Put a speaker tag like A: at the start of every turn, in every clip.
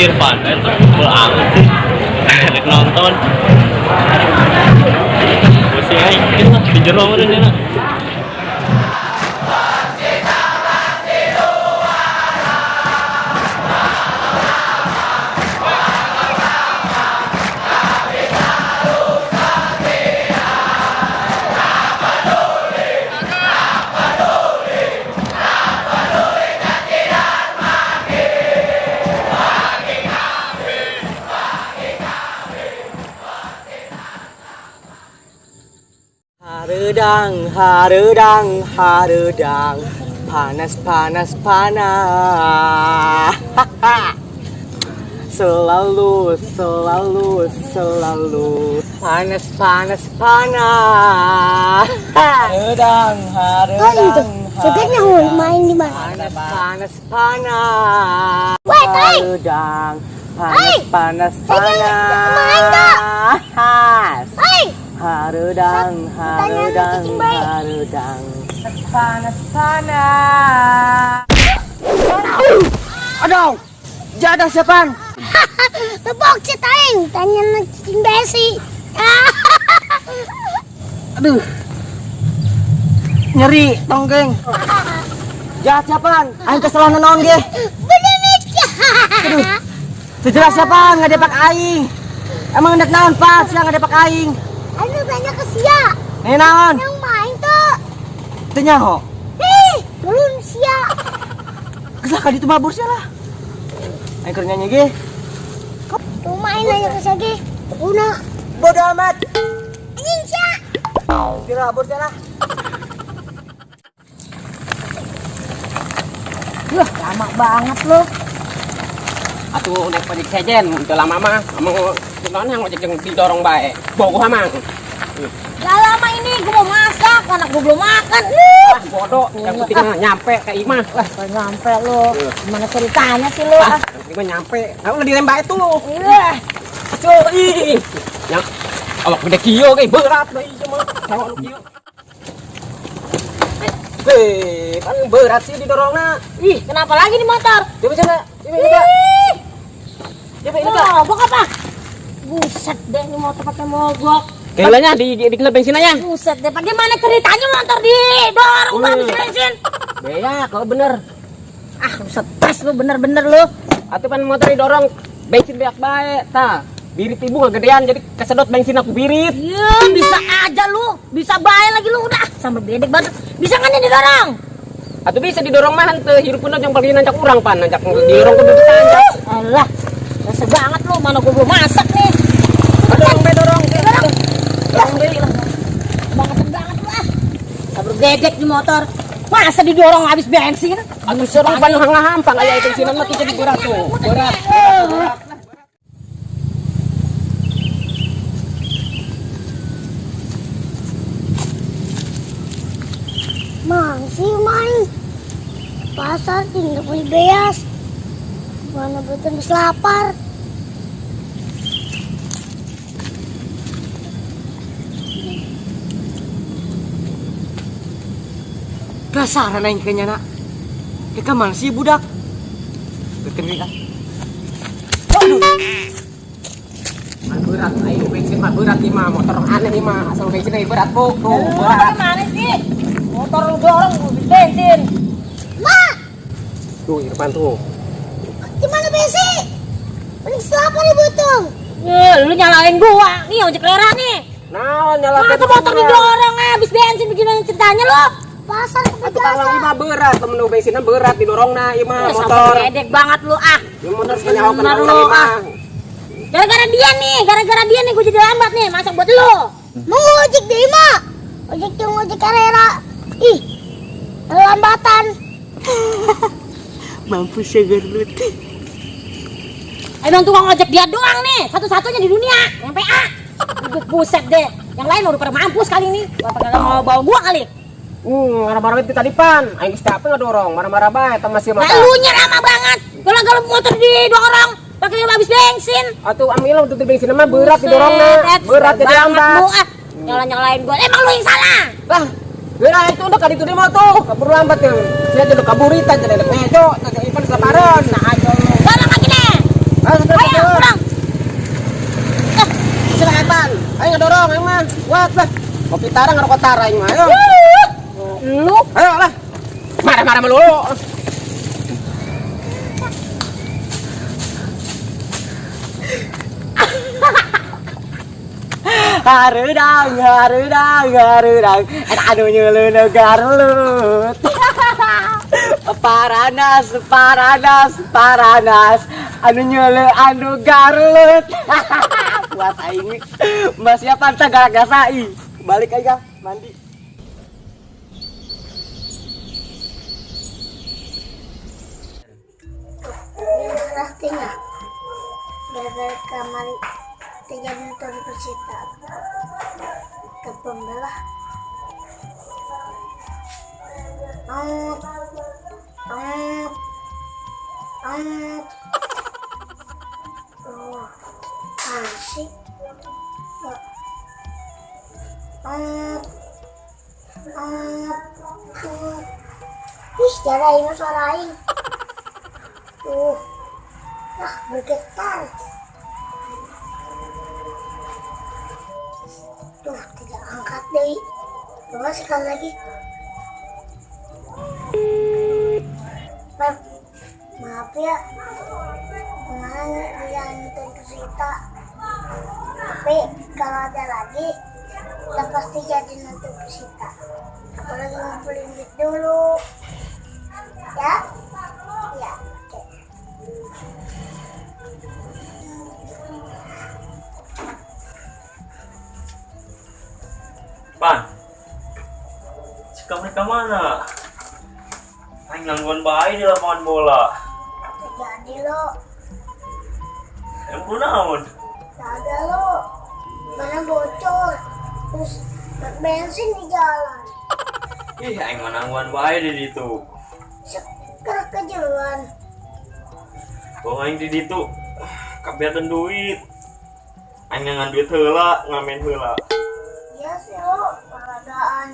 A: Irfan itu amat sih enak nonton masih aja lah di jero udah nih nak.
B: Haredang, panas, selalu, panas. Haredang,
C: Sebenarnya main di mana?
B: panas.
C: Haredang,
B: Panas. Haredang. Panas. Aduh, jadah siapaan?
C: tepok cetaing, tanya cicing besi.
B: Aduh, nyeri tonggeng. Jahat siapaan? Aing kesalahan naon ge?
C: Benemik.
B: Aduh, sejelas siapaan ngadepak aing? Emang hendak naon pas yang ngadepak aing?
C: Anu banyak kesia.
B: Naon?
C: Yang main tuh.
B: Teu nyaho.
C: Belum sia.
B: Geus ka ditu mabur sia lah. Aing keur nyanyi ge.
C: Tuh main aja kesia ge. Una.
B: Bodo amat.
C: Anjing sia.
B: Kira mabur sia lah.
C: Wah, lama banget lo.
D: Atuh naik pojek sejen, udah lama mah, emang non yang ojek yang didorong baik, bogoh amang.
C: Gak lama ini gue mau masak, anak gue belum makan.
D: Ah bodoh, yang penting mah nyampe ke Imah.
C: Wah, gak nyampe lo. Gimana ceritanya sih lo?
D: Yang penting mah nyampe, kamu udah direm baik tuh.
C: Iya.
D: Cuy, yang awak gede kio kayak berat deh cuma, cewek lu kio. Kan berat sih didorongnya.
C: Ih, kenapa lagi di motor?
D: Coba.
C: Mogok apa? Buset deh, ini motor pakai mogok.
D: Kayaknya di klub bensin aja.
C: Buset deh, bagaimana ceritanya motor didorong bang bensin?
D: Beya, kalau bener.
C: Ah, stres lu bener-bener lu.
D: Atau kan motor didorong bensin beak baik, ta. Birit ibu kegedean jadi kesedot bensin aku birit.
C: Ya, bisa aja lu. Bisa baik lagi lu udah. Sampai bedek banget. Bisa kan ini didorong?
D: Atau bisa didorong mah henteu hirup pun yang paling nancak urang pan, nancak didorong kudu ditanjak.
C: Alah, rasa banget lu, mana gua belum masak nih.
D: Dorong be dorong.
C: Dorong be. Banget lu ah. Sabar gedek di motor. Masa didorong habis bensin?
D: Atuh seru pan hampang aya bensinan mah jadi berat tuh. Berat.
C: Mang sih main pasar tinggal beli beas. Mana betul bisa lapar.
B: Kasaran aing kayaknya nak. Ka mana sih budak? Ketemu kan.
D: Berat ayo bensin mah berat Imah, motor aneh Imah, asal bensin aja berat kok. Tuh
C: Lu
D: berat.
C: mana sih? Motor lu dorong habis bensin. Ma,
D: Tuh Irfan tuh.
C: gimana bensin? Paling lapar nih butung. Lu nyalain gua. Nih ojek lera nih.
D: Nah, nyala
C: Masa motor didorong habis bensin begini ceritanya lo? Pasar
D: Atuh kalau Imah berat, temen bensinnya berat didorongna Imah
C: motor.
D: motor.
C: Gedek banget lu ah.
D: Ya motor senyawa
C: Bener
D: kenal
C: lu,
D: Imah.
C: Gara-gara dia nih gue jadi lambat nih masak buat lu. Mau ojek deh mak. Ojek yang ojek karera. Ih, lambatan.
B: Mampus ya Garlut.
C: Emang tukang ojek dia doang nih, satu-satunya di dunia yang PA. Buset deh, yang lain udah pada mampus kali ini. Gua kagak mau bawa gua kali.
D: Marah-marah itu tadi pan, aing geus capek ngedorong, marah-marah bae eta masih mata.
C: Lalunya lama banget. Kalau motor didorong pakai habis bensin.
D: Atuh amil untuk bensin mah berat didorongna. Berat jadi lambat.
C: Nyala-nyalain gua. Emang lu yang salah.
D: Lah, geura itu udah kali itu di motor, kabur lambat tuh. Dia jadi kaburitan jadi mejo, jadi Ivan kelaparan.
C: Nah, aja lu. Dorong lagi deh. Ayo, kurang.
D: Silakan pan. Ayo ngedorong ayo mah. Kuat lah. Kopi tara ngerokok tara ayo mah. Ayo.
C: Lu
D: Ayo lah. Marah-marah melulu.
B: Harudang, harudang. Anu nyeuleun garlut. Paranas. Anu nyeuleun anu garlut. Buat aing. Mas siapa teh gara-gasai. Balik aja mandi.
C: artinya gara-gara kamari terjadi nonton persita ke pembelah asik ih cara ini suara aing tuh bergetar tuh tidak angkat deh coba sekali lagi maaf ya kemarin dia nonton cerita tapi kalau ada lagi kita pasti jadi nonton cerita apalagi ngumpulin duit dulu ya ya oke.
A: Pan, jika mereka mana? Aing gangguan bayi di lapangan bola.
C: Jadi lo
A: Yang naon?
C: ada lo mana bocor terus bensin di jalan
A: Ih, aing mana gangguan bayi di ditu.
C: seker kejeluan
A: Wong aing di ditu kabeatan duit. Aing ngan duit heula, ngamen heula.
C: iya sih lo peradaan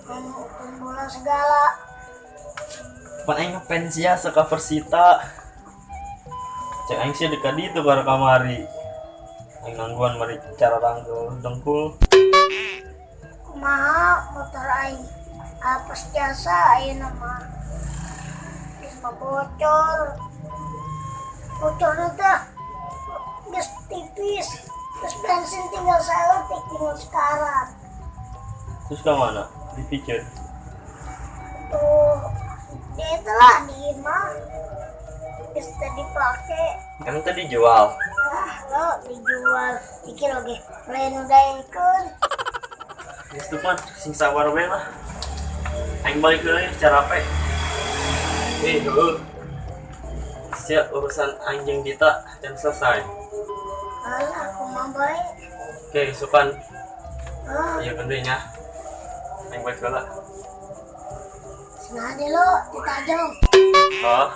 C: ngomongin bola segala
A: Pan aing ngefans ya saka Persita. Cek aing sih dekat itu bara kamari. Aing nangguan mari cara ranggul dengkul.
C: kumaha motor aing apes jasa ayeuna mah geus bocor teh geus tipis terus bensin tinggal seletik tinggal sekarat
A: Terus ke mana? Dipikir.
C: tuh dia telah di mah geus teu dipake
A: Kan tadi jual.
C: lo dijual dikir oge lain udah ikut
A: Geus tuh pan, sing sabar we lah. Aing balik deui cara apa? Heuh. Siap urusan anjing Dita dan selesai.
C: alah aku mah baik
A: Oke, sukan.
C: ah
A: Iya gendenya. Aing balik heula.
C: senang deh lo ditajong
A: Oh.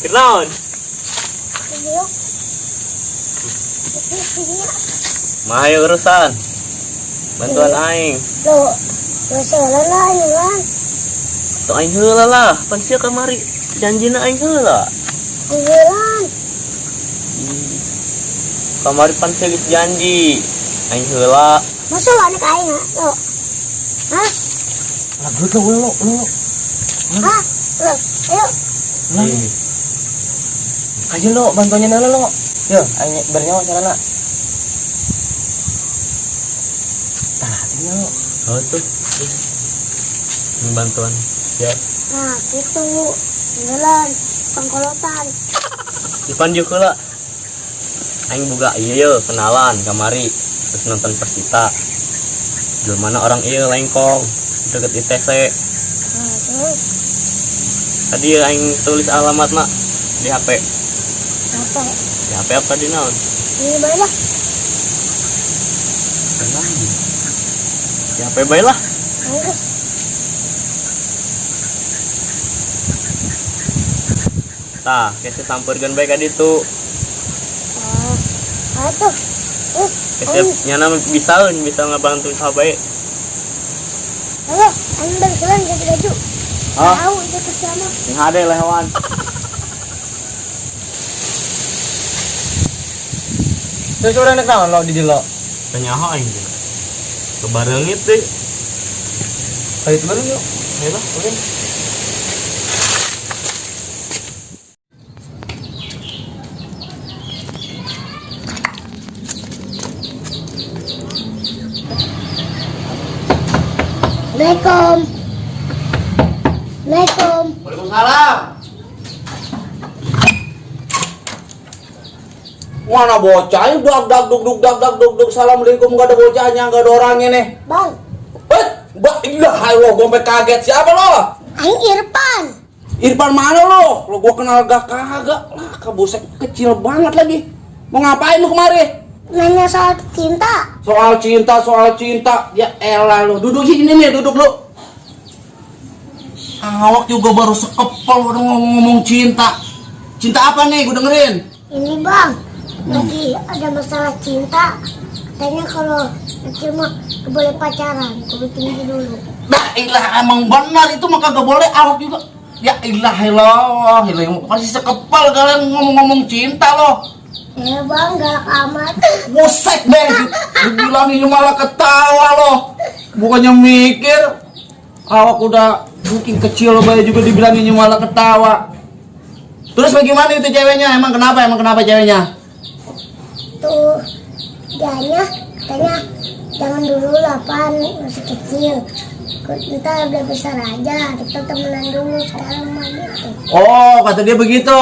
A: Kiraon?
C: yuk
A: Mahay urusan. Bantuan aing.
C: lo masalah lah Yuan
A: Tuh aing heula lah. Pan sia kamari janjina aing heula.
C: Yuan
A: Kamari pan sia geus janji. Aing heula.
C: masa lo anak aing lo hah
B: Lagu tuh lo.
C: hah lo ayo
B: Ayo lo bantuannya nana lo. Yo, ayo bernyawa sarana. Tah, ini lo.
A: Oh tuh. Ini bantuan. Ya.
C: nah gitu jalan pengkolotan
A: Ipan juga lah. Aing buka iya kenalan kamari terus nonton Persita. Di mana orang iya lengkong deket ITC.
C: nah terus
A: Tadi aing tulis alamat nak di HP.
C: apa
A: Di HP apa di naon?
C: ini baiklah
A: Di HP bae lah.
C: terus
A: Tah, kasih samperkan baik adi tuh.
C: Atuh.
A: Kasih nyana bisa ngebantu sahabat.
C: Ayo, ambil kalian ganti baju.
B: Ah.
C: Tahu itu bersama.
B: Yang ada lah hewan. Terus udah nek naon lo di lo.
A: Tanya ho aing. Kebarengit deh.
B: Kayak itu bareng yuk.
A: Ayo lah, oke.
C: Assalamualaikum. Assalamualaikum.
B: Waalaikumsalam. Mana bocah? Ayo duk. Assalamualaikum, gak ada bocahnya, gak ada orangnya nih.
C: Bang,
B: Ilah, lo gue sampai kaget. Siapa lo?
C: Aing Irfan.
B: Irfan mana lo? Lo gue kenal gak kagak. Lah, kabusek kecil banget lagi. Mau ngapain lu kemari?
C: Nanya soal cinta.
B: Soal cinta. Ya elah lo. Duduk sini nih, duduk lu. Awak juga baru sekepel udah ngomong cinta. Cinta apa nih? Gue dengerin.
C: Ini bang, lagi ada masalah cinta. Katanya kalau nanti mah gak boleh pacaran, kudu tinggi dulu.
B: Nah ilah emang benar itu mah kagak boleh. Awak juga. Ya ilah masih sekepel kalian ngomong-ngomong cinta loh.
C: Ya bang, galak amat.
B: Musik deh, dibilangin malah ketawa loh. Bukannya mikir. Awak udah mungkin kecil bayi juga dibilangin malah ketawa. Terus bagaimana itu ceweknya? Emang kenapa ceweknya?
C: Tuh, dianya katanya jangan dulu lah pan, masih kecil. Ntar udah besar aja, kita temenan dulu sekarang mah gitu.
B: Oh, kata dia begitu.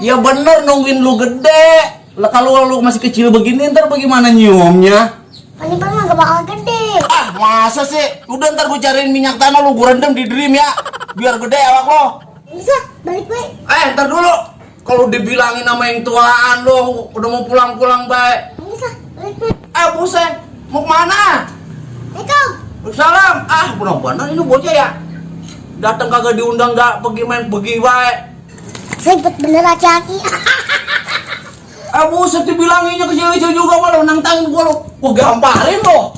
B: Ya bener, nungguin lu gede. Lah kalau lu masih kecil begini ntar bagaimana nyiumnya?
C: Pan mah gak bakal gede.
B: Ah, masa sih? Udah ntar gue cariin minyak tanah lu, gue rendam di dream ya. Biar gede awak lo.
C: Bisa, balik baik.
B: Ntar dulu. Kalau dibilangin sama yang tuaan lo, udah mau pulang-pulang baik.
C: Bisa, balik baik.
B: Buset, mau kemana?
C: Assalamualaikum.
B: Salam. Benar-benar ini bocah ya. Datang kagak diundang, gak pergi main pergi baik.
C: Ribet bener laki-laki.
B: Buset, dibilanginnya kecil-kecil juga malah nantangin gua lo. Gua gamparin lo.